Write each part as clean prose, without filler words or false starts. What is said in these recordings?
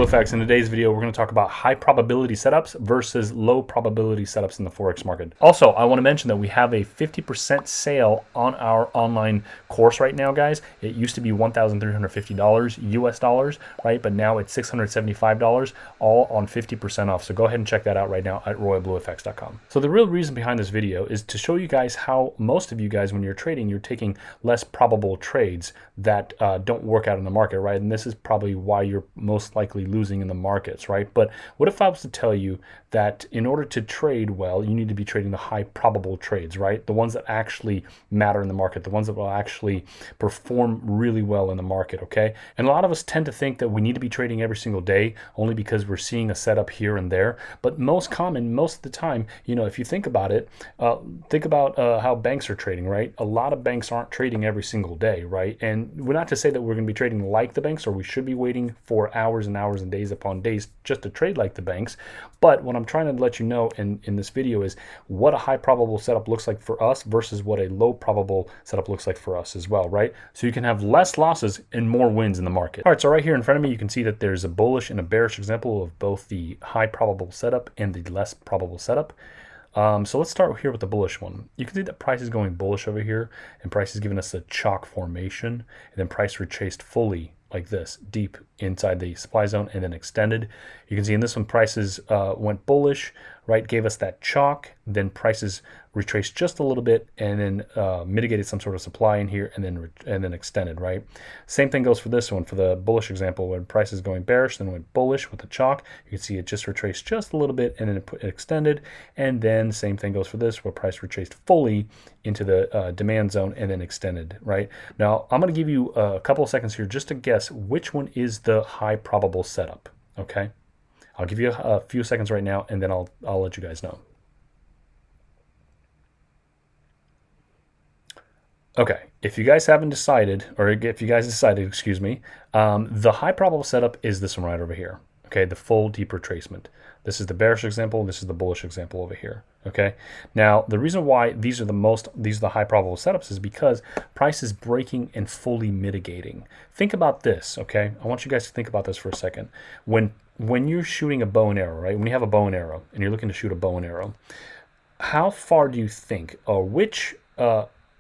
FX. In today's video, we're going to talk about high probability setups versus low probability setups in the Forex market. Also, I want to mention that we have a 50% sale on our online course right now, guys. It used to be $1,350 US dollars, right? But now it's $675, all on 50% off. So go ahead and check that out right now at RoyalBluFX.com. So the real reason behind this video is to show you guys how most of you guys, when you're trading, you're taking less probable trades that don't work out in the market, right? And this is probably why you're most likely losing in the markets, right? But what if I was to tell you that in order to trade well, you need to be trading the high probable trades, right? The ones that actually matter in the market, the ones that will actually perform really well in the market, okay? And a lot of us tend to think that we need to be trading every single day only because we're seeing a setup here and there. But most of the time, you know, if you think about it, think about how banks are trading, right? A lot of banks aren't trading every single day, right? And we're not to say that we're going to be trading like the banks, or we should be waiting for hours and hours and days upon days just to trade like the banks. But what I'm trying to let you know in this video is what a high probable setup looks like for us versus what a low probable setup looks like for us as well, right? So you can have less losses and more wins in the market. All right, so right here in front of me, you can see that there's a bullish and a bearish example of both the high probable setup and the less probable setup. So let's start here with the bullish one. You can see that price is going bullish over here, and price is giving us a chalk formation, and then price retraced fully like this, deep inside the supply zone and then extended. You can see in this one, prices went bullish, right? Gave us that chalk, then prices retraced just a little bit and then mitigated some sort of supply in here and then extended, right? Same thing goes for this one, for the bullish example, when price is going bearish, then went bullish with the chalk. You can see it just retraced just a little bit and then it extended. And then same thing goes for this, where price retraced fully into the demand zone and then extended, right? Now, I'm going to give you a couple of seconds here just to guess which one is the high probable setup, okay? I'll give you a few seconds right now, and then I'll let you guys know. Okay, if you guys haven't decided, or if you guys decided, excuse me, the high probable setup is this one right over here. Okay, the full deep retracement. This is the bearish example. This is the bullish example over here. Okay, now the reason why these are the high probable setups is because price is breaking and fully mitigating. Think about this. Okay, I want you guys to think about this for a second. When you're shooting a bow and arrow, right? When you have a bow and arrow and you're looking to shoot a bow and arrow, how far do you think, or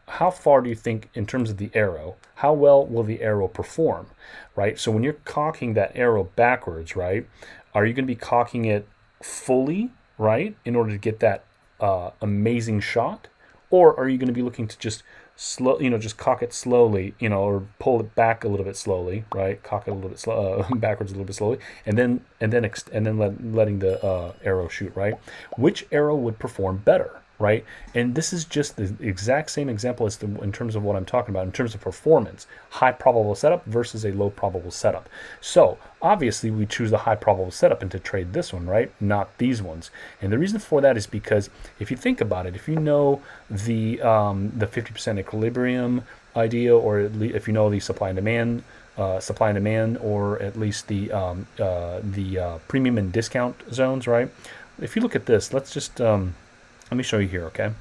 how far do you think in terms of the arrow, how well will the arrow perform, right? So when you're cocking that arrow backwards, right, are you going to be cocking it fully, right, in order to get that amazing shot? Or are you going to be looking to just just cock it slowly, or pull it back a little bit slowly, right? Cock it a little bit backwards a little bit slowly, and then letting the arrow shoot, right? Which arrow would perform better, right? And this is just the exact same example as in terms of what I'm talking about, in terms of performance, high probable setup versus a low probable setup. So obviously we choose the high probable setup and to trade this one, right? Not these ones. And the reason for that is because if you think about it, if you know the 50% equilibrium idea, or if you know the supply and demand, or at least the premium and discount zones, right? If you look at this, let's just let me show you here, okay?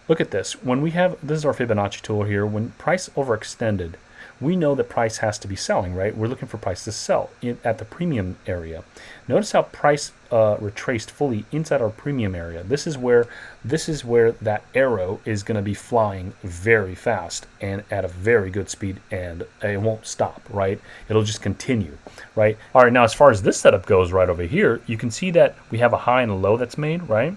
Look at this. This is our Fibonacci tool here. When price overextended, we know that price has to be selling, right? We're looking for price to sell at the premium area. Notice how price retraced fully inside our premium area. This is where that arrow is going to be flying very fast and at a very good speed, and it won't stop, right? It'll just continue, right? All right, now as far as this setup goes right over here, you can see that we have a high and a low that's made, right?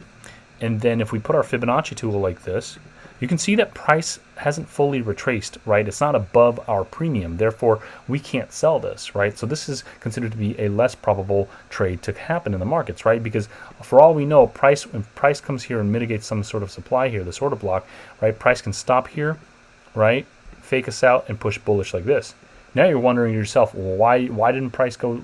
And then if we put our Fibonacci tool like this, you can see that price hasn't fully retraced, right? It's not above our premium. Therefore, we can't sell this, right? So this is considered to be a less probable trade to happen in the markets, right? Because for all we know, when price comes here and mitigates some sort of supply here, this order block, right? Price can stop here, right? Fake us out and push bullish like this. Now you're wondering to yourself, well, why didn't price go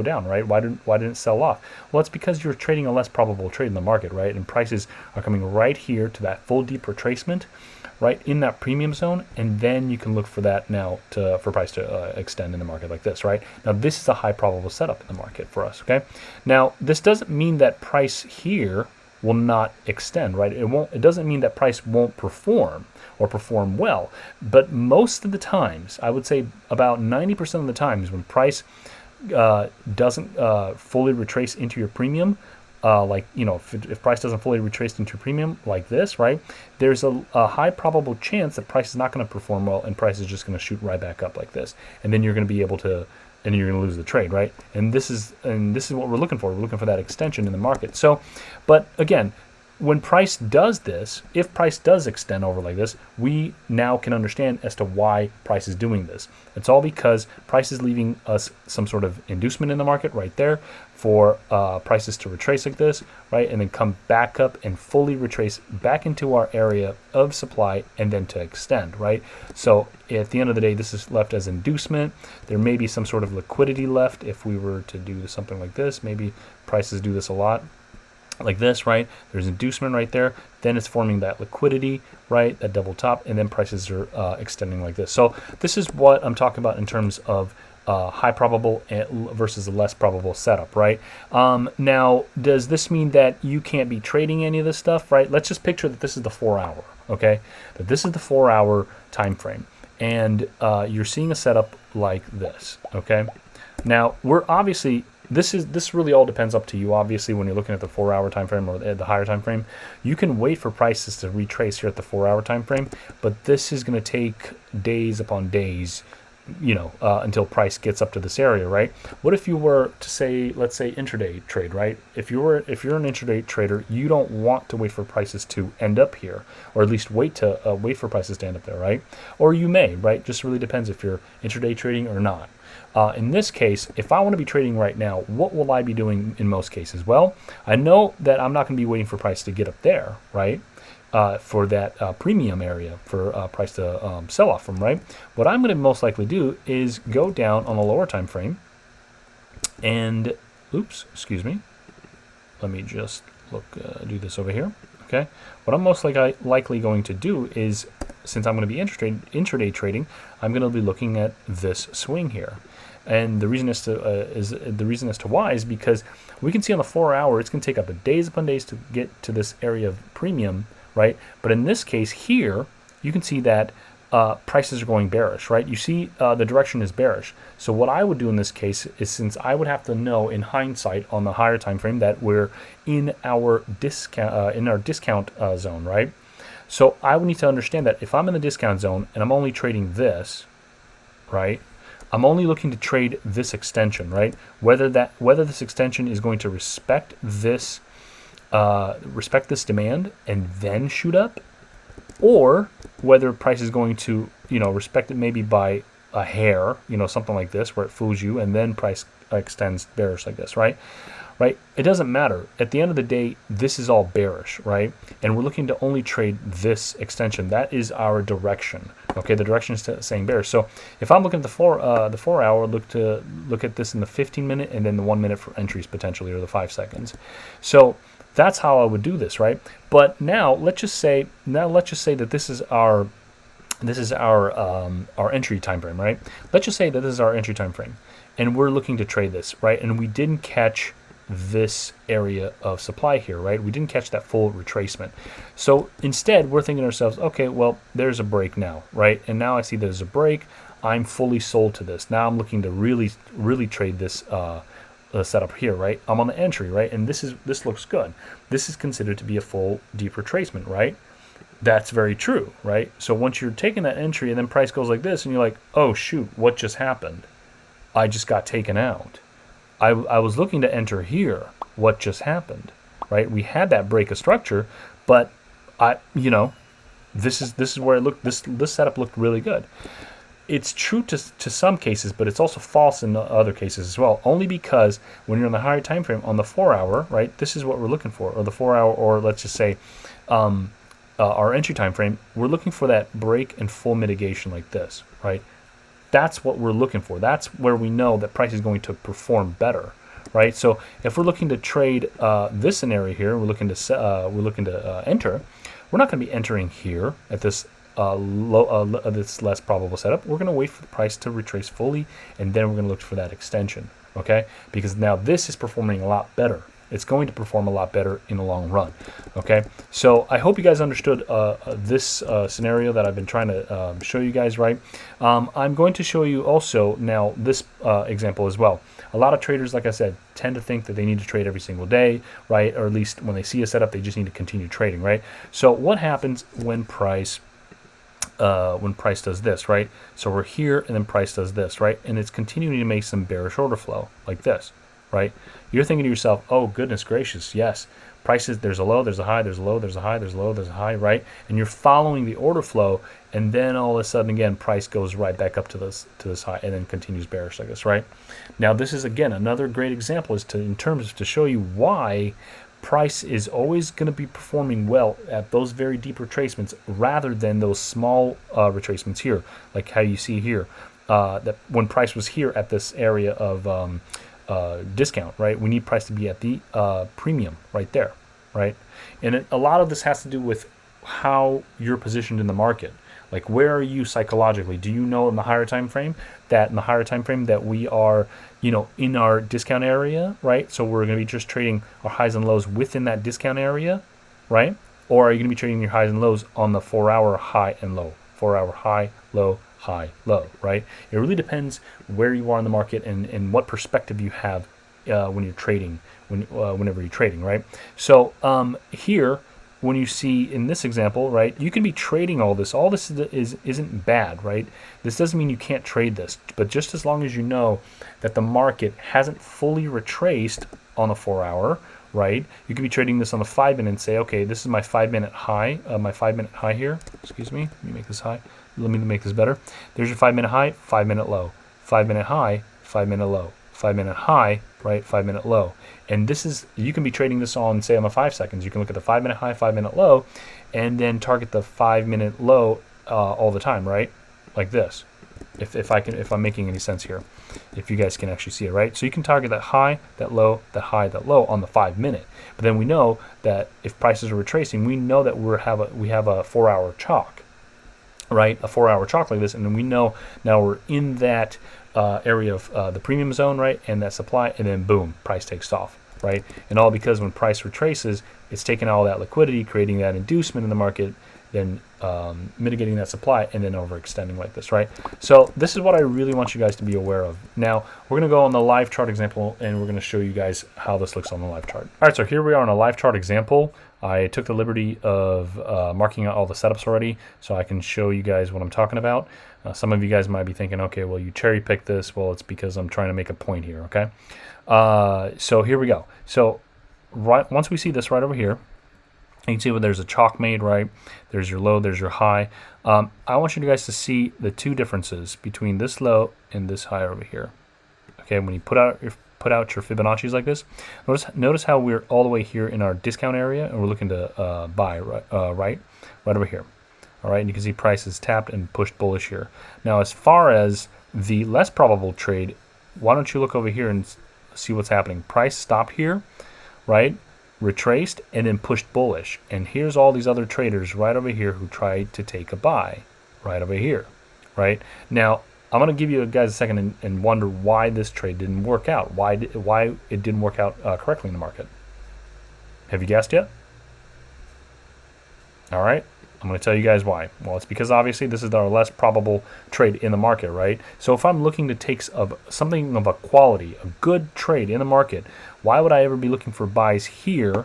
down, right? Why didn't it sell off? Well, it's because you're trading a less probable trade in the market, right? And prices are coming right here to that full deep retracement, right, in that premium zone, and then you can look for that now for price to extend in the market like this, right? Now this is a high probable setup in the market for us, okay? Now this doesn't mean that price here will not extend, right? It doesn't mean that price won't perform or perform well, but most of the times, I would say about 90% of the times when price doesn't fully retrace into your premium, like, you know, if price doesn't fully retrace into premium like this, right, there's a high probable chance that price is not going to perform well and price is just going to shoot right back up like this, and then you're going to be able to, and you're going to lose the trade, right? And this is what we're looking for. We're looking for that extension in the market. So, but again, when price does this, if price does extend over like this, we now can understand as to why price is doing this. It's all because price is leaving us some sort of inducement in the market right there for prices to retrace like this, right, and then come back up and fully retrace back into our area of supply and then to extend, right? So at the end of the day, this is left as inducement. There may be some sort of liquidity left if we were to do something like this. Maybe prices do this a lot, like this, right? There's inducement right there. Then it's forming that liquidity, right? That double top, and then prices are extending like this. So this is what I'm talking about in terms of high probable versus a less probable setup, right? Now, does this mean that you can't be trading any of this stuff, right? Let's just picture that this is the 4 hour, okay? That this is the 4 hour time frame, and you're seeing a setup like this, okay? Now, we're obviously, this really all depends up to you. Obviously, when you're looking at the 4 hour time frame or the higher time frame, you can wait for prices to retrace here at the 4 hour time frame, but this is going to take days upon days, you know, until price gets up to this area, right? What if you were to say, let's say intraday trade, right? If you're an intraday trader, you don't want to wait for prices to end up here, or at least wait for prices to end up there, right? Or you may, right? Just really depends if you're intraday trading or not. In this case, if I want to be trading right now, what will I be doing in most cases? Well, I know that I'm not going to be waiting for price to get up there, right? For that premium area for price to sell off from, right? What I'm going to most likely do is go down on a lower time frame and, oops, excuse me. Let me just do this over here. Okay. What I'm most likely going to do is, since I'm going to be intraday trading, I'm going to be looking at this swing here. And the reason as to why is because we can see on the 4 hour, it's going to take up days upon days to get to this area of premium, right? But in this case here, you can see that prices are going bearish, right? You see the direction is bearish. So what I would do in this case is, since I would have to know in hindsight on the higher time frame that we're in our discount zone, right? So I would need to understand that if I'm in the discount zone and I'm only trading this, right? I'm only looking to trade this extension, right? Whether this extension is going to respect this demand and then shoot up, or whether price is going to, you know, respect it maybe by a hair, you know, something like this where it fools you and then price extends bearish like this, right? Right? It doesn't matter. At the end of the day, this is all bearish, right? And we're looking to only trade this extension. That is our direction. Okay, the direction is saying bearish. So if I'm looking at the 4 hour, look at this in the 15-minute and then the 1 minute for entries potentially, or the 5 seconds. So that's how I would do this, right? But now let's just say that this is our entry time frame, right? Let's just say that this is our entry time frame, and we're looking to trade this, right? And we didn't catch this area of supply here, right? We didn't catch that full retracement. So instead, we're thinking to ourselves, okay, well, there's a break now, right? And now I see there's a break. I'm fully sold to this. Now I'm looking to really trade this setup here, right? I'm on the entry, right? And this looks good. This is considered to be a full deep retracement, right? That's very true, right? So once you're taking that entry and then price goes like this and you're like, oh shoot, what just happened? I just got taken out. I was looking to enter here. What just happened, right? We had that break of structure, but this is where it looked. This setup looked really good. It's true to some cases, but it's also false in other cases as well. Only because when you're on the higher time frame on the 4 hour, right? This is what we're looking for, or the 4 hour, or let's just say our entry time frame. We're looking for that break and full mitigation like this, right? That's what we're looking for. That's where we know that price is going to perform better, right? So if we're looking to trade this scenario here, we're looking to enter. We're not going to be entering here at this this less probable setup. We're going to wait for the price to retrace fully, and then we're going to look for that extension, okay? Because now this is performing a lot better, It's going to perform a lot better in the long run. Okay, so I hope you guys understood this scenario that I've been trying to show you guys, right? I'm going to show you also now this example as well. A lot of traders, like I said, tend to think that they need to trade every single day, right? Or at least when they see a setup, they just need to continue trading, right? So what happens when price does this, right? So we're here and then price does this, right? And it's continuing to make some bearish order flow like this, right? You're thinking to yourself, oh, goodness gracious, yes. Prices, there's a low, there's a high, there's a low, there's a high, there's a low, there's a high, right? And you're following the order flow, and then all of a sudden, again, price goes right back up to this high and then continues bearish like this, right? Now, this is, again, another great example in terms of to show you why price is always going to be performing well at those very deep retracements rather than those small retracements here, like how you see here, that when price was here at this area of discount, right? We need price to be at the premium right there, right? And a lot of this has to do with how you're positioned in the market. Like, where are you psychologically? Do you know in the higher time frame that we are, in our discount area, right? So we're going to be just trading our highs and lows within that discount area, right? Or are you going to be trading your highs and lows on the 4-hour high and low, 4-hour high, low, right? It really depends where you are in the market and what perspective you have when you're trading, whenever you're trading, right? So here, when you see in this example, right, you can be trading all this. All this isn't bad, right? This doesn't mean you can't trade this, but just as long as you know that the market hasn't fully retraced on the 4-hour, right? You could be trading this on the 5-minute and say, okay, this is my 5-minute high, here. Excuse me, let me make this high. Let me make this better. There's your 5-minute high, 5-minute low, 5-minute high, 5-minute low, 5-minute high, right, 5-minute low. And this is, you can be trading this on, say, on the 5 seconds. You can look at the 5-minute high, 5-minute low, and then target the 5-minute low all the time, right? Like this. If I'm making any sense here, if you guys can actually see it, right? So you can target that high, that low, that high, that low on the 5-minute. But then we know that if prices are retracing, we know that we have a 4-hour chalk, right? A 4-hour chalk like this, and then we know now we're in that area of the premium zone, right? And that supply, and then boom, price takes off, right? And all because when price retraces, it's taking all that liquidity, creating that inducement in the market, then mitigating that supply, and then overextending like this, right? So this is what I really want you guys to be aware of. Now, we're going to go on the live chart example, and we're going to show you guys how this looks on the live chart. All right, so here we are on a live chart example. I took the liberty of marking out all the setups already so I can show you guys what I'm talking about. Some of you guys might be thinking, okay, well, you cherry picked this. Well, it's because I'm trying to make a point here, okay? So here we go. So once we see this right over here, you can see where there's a chalk made, right? There's your low, there's your high. I want you guys to see the two differences between this low and this high over here. Okay, when you put out your Fibonacci's like this, notice how we're all the way here in our discount area, and we're looking to buy right over here. All right, and you can see price is tapped and pushed bullish here. Now, as far as the less probable trade, why don't you look over here and see what's happening? Price stopped here, right? Retraced and then pushed bullish. And here's all these other traders right over here who tried to take a buy right over here, right? Now, I'm going to give you guys a second and wonder why this trade didn't work out. Why it didn't work out correctly in the market. Have you guessed yet? All right. I'm going to tell you guys why. Well, it's because obviously this is our less probable trade in the market, right? So if I'm looking to take something of a quality, a good trade in the market, why would I ever be looking for buys here,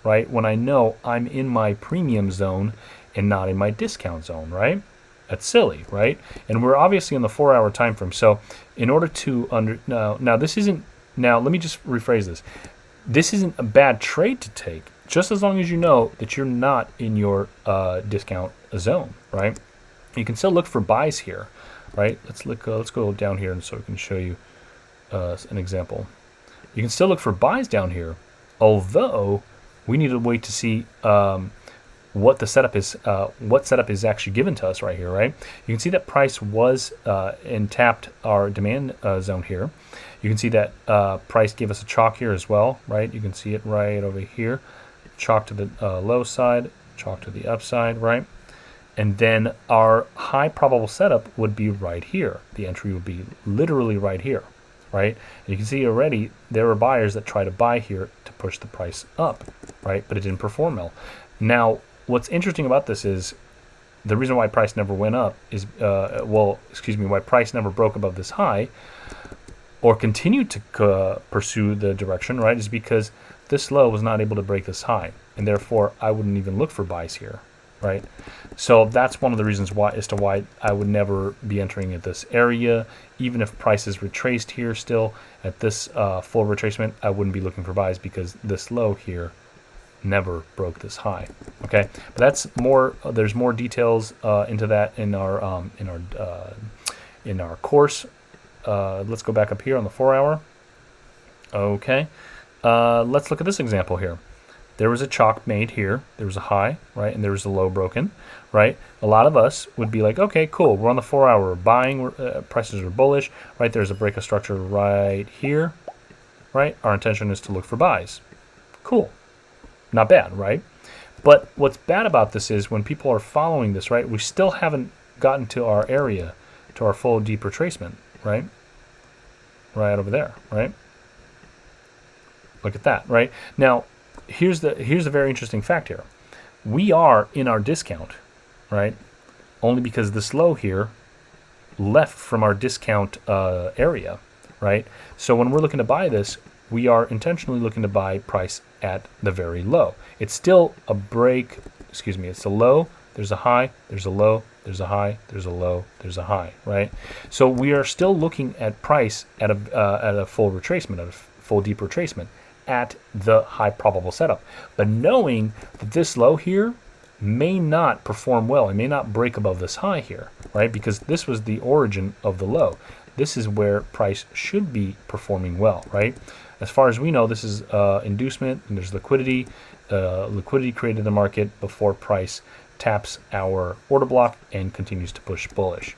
right, when I know I'm in my premium zone and not in my discount zone, right? That's silly, right? And we're obviously in the 4-hour time frame. So in order to now this isn't, now let me just rephrase this. This isn't a bad trade to take, just as long as you know that you're not in your discount zone, right? You can still look for buys here, right? Let's go down here, and so we can show you an example. You can still look for buys down here, although we need to wait to see what the setup is. What setup is actually given to us right here, right? You can see that price was and tapped our demand zone here. You can see that price gave us a chalk here as well, right? You can see it right over here. Chalk to the low side, chalk to the upside, right? And then our high probable setup would be right here. The entry would be literally right here, right? And you can see already there were buyers that try to buy here to push the price up, right? But it didn't perform well. Now, what's interesting about this is the reason why price never went up is, why price never broke above this high or continued to pursue the direction, right, is because this low was not able to break this high, and therefore I wouldn't even look for buys here, right? So that's one of the reasons why as to why I would never be entering at this area. Even if price is retraced here still at this full retracement, I wouldn't be looking for buys because this low here never broke this high. Okay, but that's more. There's more details into that in our course. Let's go back up here on the 4 hour. Okay, let's look at this example here. There was a chalk made here. There was a high, right, and there was a low broken, right? A lot of us would be like, okay, cool. We're on the 4 hour. We're buying. Prices are bullish, right? There's a break of structure right here, right? Our intention is to look for buys. Cool. Not bad, right? But what's bad about this is when people are following this, right, we still haven't gotten to our area, to our full deep retracement, right? Right over there, right? Look at that, right? Now, here's the very interesting fact here. We are in our discount, right? Only because this low here left from our discount area, right? So when we're looking to buy this, we are intentionally looking to buy price at the very low. It's still a break, it's a low, there's a high, there's a low, there's a high, there's a low, there's a high, right? So we are still looking at price at a full retracement, at a full deep retracement at the high probable setup. But knowing that this low here may not perform well, it may not break above this high here, right? Because this was the origin of the low. This is where price should be performing well, right? As far as we know, this is inducement, and there's liquidity. Liquidity created the market before price taps our order block and continues to push bullish.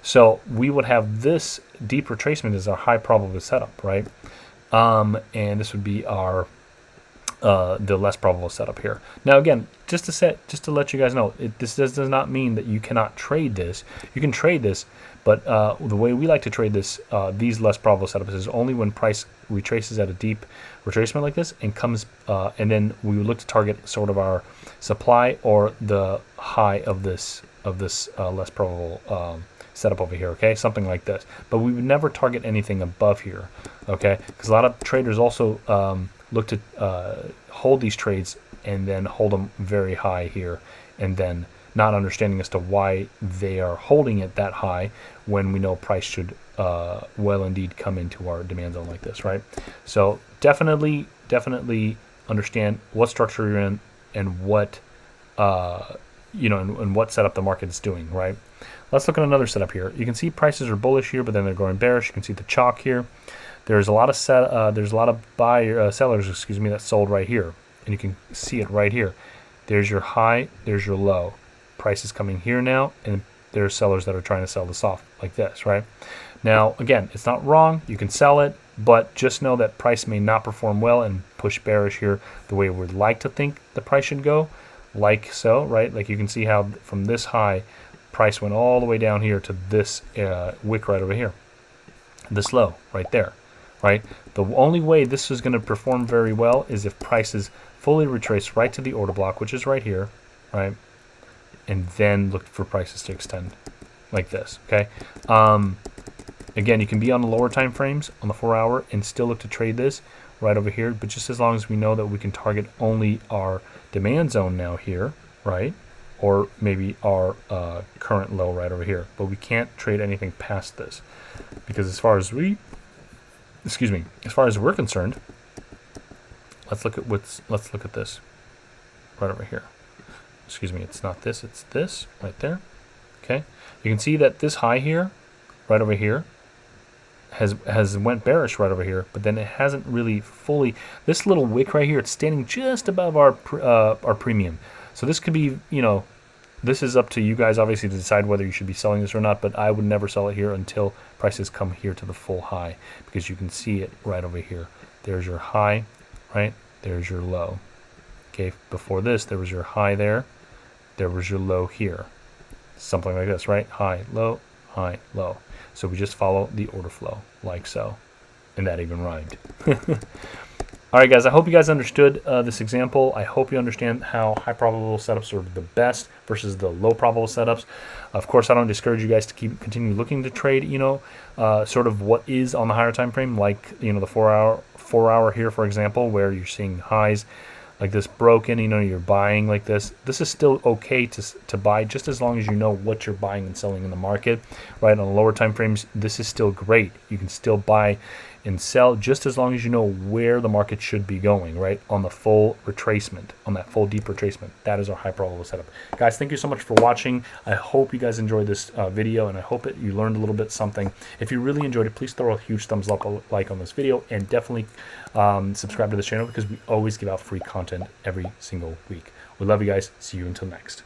So we would have this deep retracement as our high probable setup, right? And this would be our the less probable setup here. Now again, just to let you guys know, this does not mean that you cannot trade this. You can trade this, but the way we like to trade this, these less probable setups is only when price retraces at a deep retracement like this and comes, and then we would look to target sort of our supply or the high of this less probable setup over here. Okay, something like this. But we would never target anything above here. Okay, because a lot of traders also look to hold these trades and then hold them very high here, and then not understanding as to why they are holding it that high when we know price should well indeed come into our demand zone like this, right? So definitely understand what structure you're in and what and what setup the market is doing, right? Let's look at another setup here. You can see prices are bullish here, but then they're going bearish. You can see the chalk here. There's a lot of sellers, that sold right here, and you can see it right here. There's your high, there's your low. Price is coming here now, and there's sellers that are trying to sell this off like this, right? Now, again, it's not wrong. You can sell it, but just know that price may not perform well and push bearish here the way we'd like to think the price should go, like so, right? Like you can see how from this high, price went all the way down here to this wick right over here, this low right there, right? The only way this is going to perform very well is if prices fully retrace right to the order block, which is right here, right? And then look for prices to extend like this, okay? Again, you can be on the lower time frames on the 4 hour and still look to trade this right over here, but just as long as we know that we can target only our demand zone now here, right? Or maybe our current low right over here, but we can't trade anything past this, because as far as we're concerned, let's look at this right over here. It's not this, it's this right there. Okay, you can see that this high here, right over here, has went bearish right over here, but then it hasn't really fully. This little wick right here, it's standing just above our premium. So this could be, this is up to you guys obviously to decide whether you should be selling this or not, but I would never sell it here until prices come here to the full high, because you can see it right over here. There's your high, right? There's your low. Okay, before this, there was your high there. There was your low here. Something like this, right? High, low, high, low. So we just follow the order flow like so. And that even rhymed. All right, guys, I hope you guys understood this example. I hope you understand how high probable setups are the best versus the low probable setups. Of course, I don't discourage you guys to continue looking to trade, sort of what is on the higher time frame, like, the 4 hour here, for example, where you're seeing highs like this broken, you're buying like this. This is still okay to buy, just as long as you know what you're buying and selling in the market, right? On lower time frames, this is still great. You can still buy and sell just as long as you know where the market should be going, right? On the full retracement, on that full deep retracement. That is our high probable setup. Guys, thank you so much for watching. I hope you guys enjoyed this video, and I hope that you learned a little bit something. If you really enjoyed it, please throw a huge thumbs up, like on this video, and definitely subscribe to this channel, because we always give out free content every single week. We love you guys. See you until next.